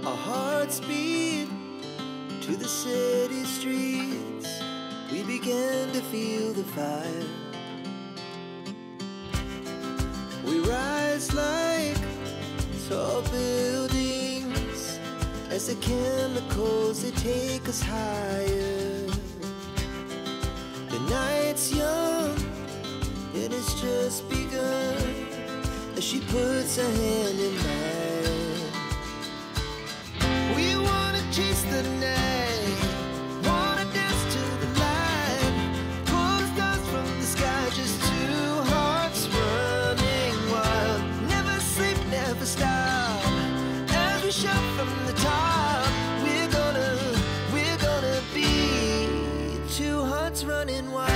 Our hearts beat to the city streets. We began to feel the fire. We rise like tall buildings as the chemicals, they take us higher. The night's young, it has just begun, as she puts her hand in mine. We wanna chase the night, wanna dance to the light, pull the stars from the sky, just two hearts running wild. Never sleep, never stop, as we shout from the top. We're gonna be two hearts running wild.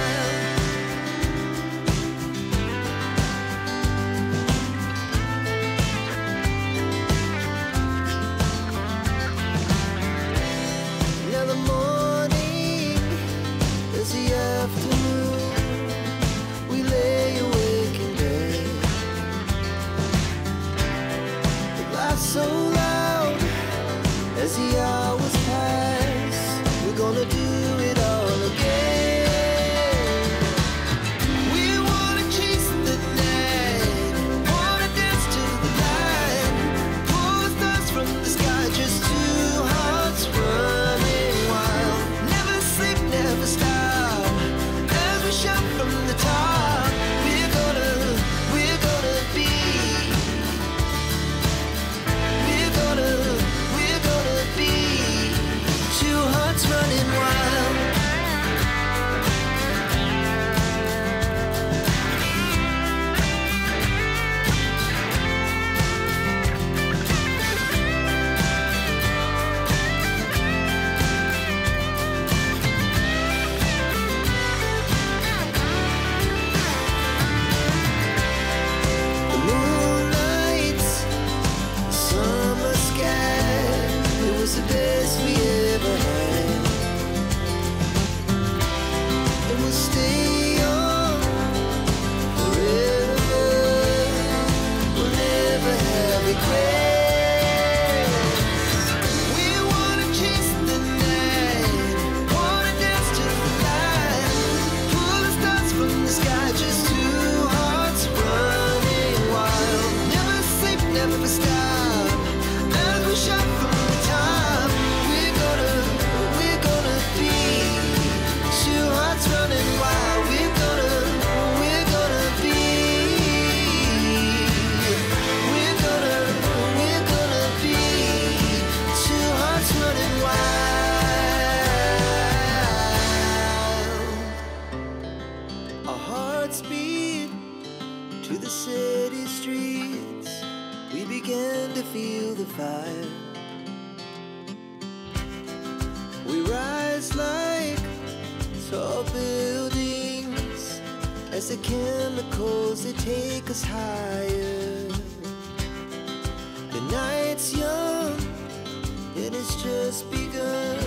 So loud as the hours pass, we're gonna do it all again. We wanna chase the night, wanna dance to the light, pull the stars from the sky, just two hearts running wild. Never sleep, never stop, as we shout from the top. We're gonna be two hearts running wild. The moonlights, the summer sky, it was the best we ever had. And we'll stay on forever. We'll never have regrets. We wanna chase the night, wanna dance to the light, pull the stars from the sky, just two hearts running wild. Never sleep, never stop, as we shout from the top. We're gonna be two hearts running wild. We're gonna be two hearts running wild. Our hearts beat to the city streets. We began to feel the fire. We rise like tall buildings as the chemicals, they take us higher. The night's young, it has just begun,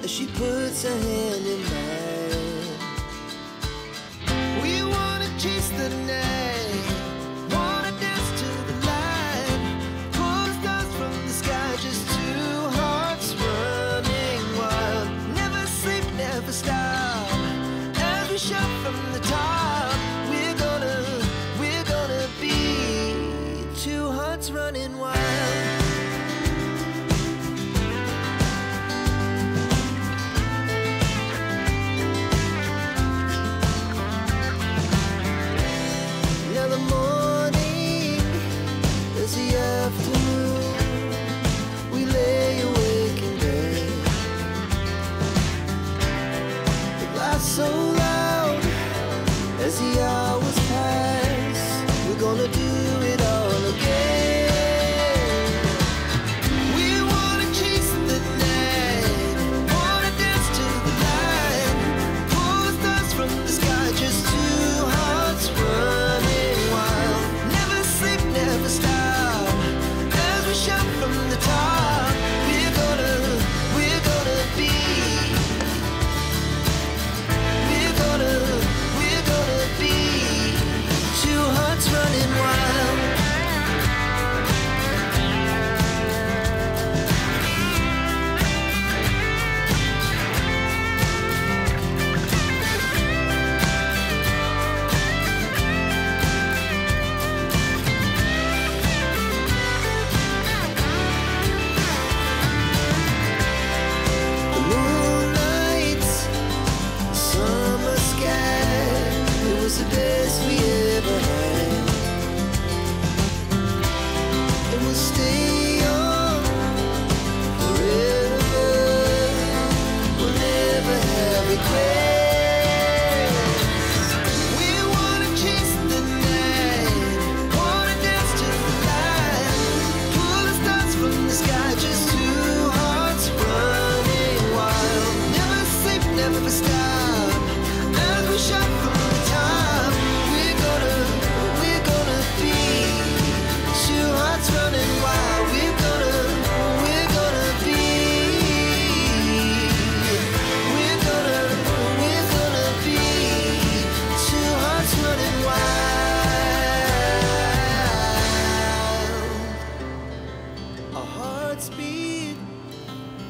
as she puts her hand in mine. We wanna chase the night, wanna dance to the light, pull the stars from the sky, just two hearts running wild. Never sleep, never stop, as we shout from the top. We're gonna be two hearts running wild.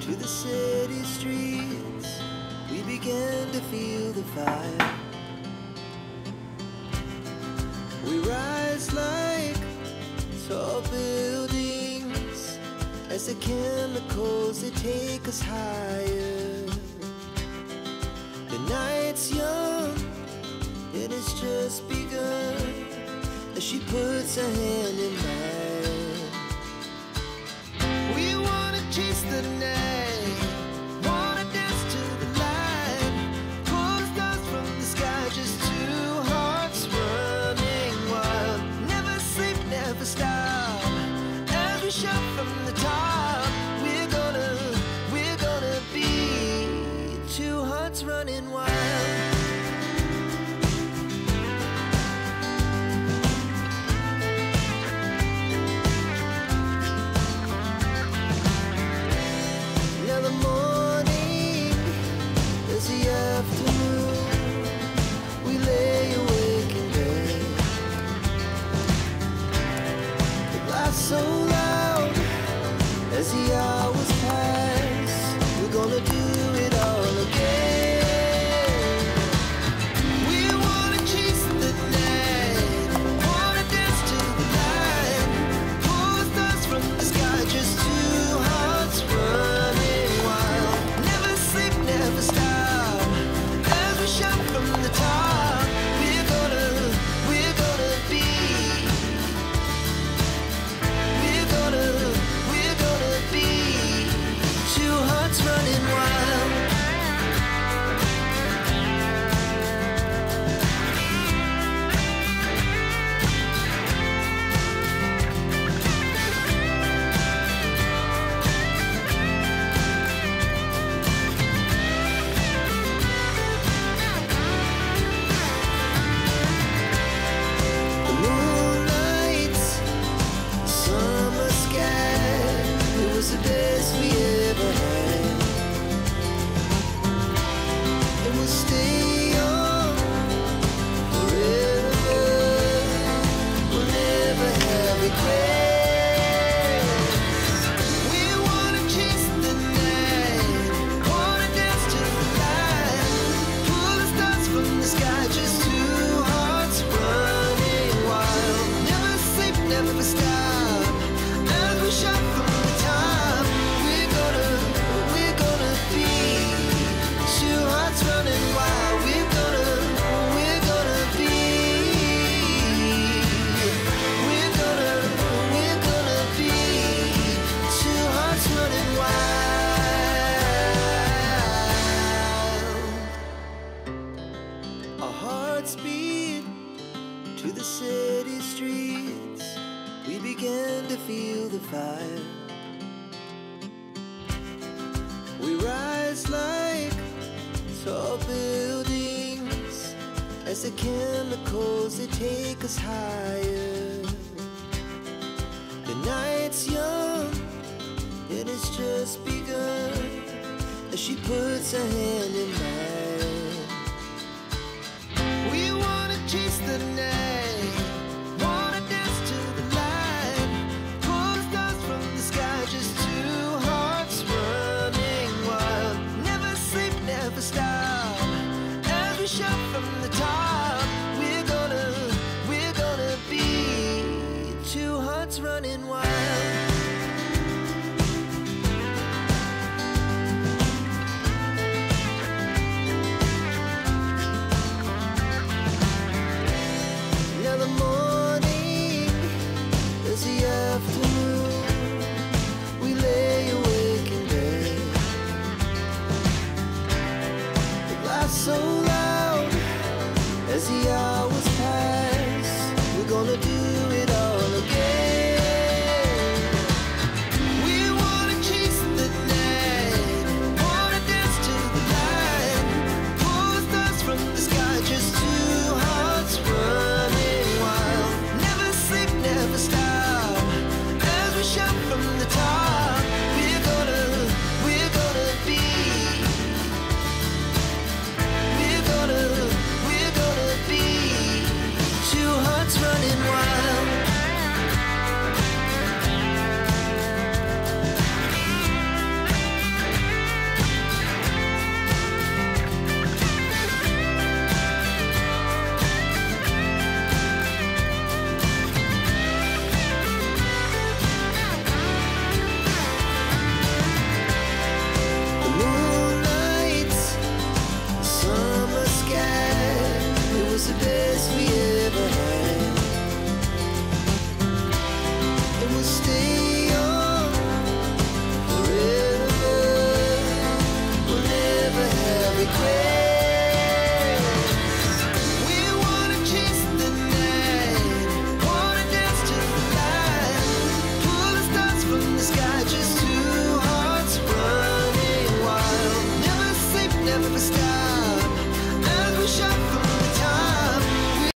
to the city streets, we began to feel the fire. We rise like tall buildings as the chemicals, they take us higher. The night's young, it has just begun, as she puts her hand in mine. We wanna chase the night, wanna dance to the light, pull the stars from the sky, just two hearts running wild. Never sleep, never stop, as we shout from the top. We're gonna be two hearts running wild. So loud as the hours pass, we're gonna do it all again. We wanna chase the night, wanna dance to the light, pull the stars from the sky, just two hearts running wild. Never sleep, never stop, as we shout from the top. We're gonna be two hearts running wild. The moonlight, summer sky, it was the best we ever had. And we'll stay on forever, we'll never have regrets. We wanna chase the night, wanna dance to the light, pull the stars from the sky, just two hearts running wild. Never sleep, never stop, as we shout from the top. We're gonna be two hearts running wild. We're gonna be two hearts running wild. Our hearts beat to the city streets, we began to feel the fire. We rise like tall buildings as the chemicals, they take us higher. The night's young, it has just begun, as she puts her hand in mine. We wanna chase the night, wanna dance to the light, pull the stars from the sky, just two hearts running wild. Never sleep, never stop, as we shout from the top. We're gonna be two hearts running wild. Now the morning is the afternoon, we lay awake in bed. The laughs so loud as the hours pass, we're gonna do it all again. We wanna chase the night, wanna dance to the light, pull the stars from the sky, just two hearts running wild. Never sleep, never stop, as we shout from the top. We're gonna be two hearts running wild. superstar.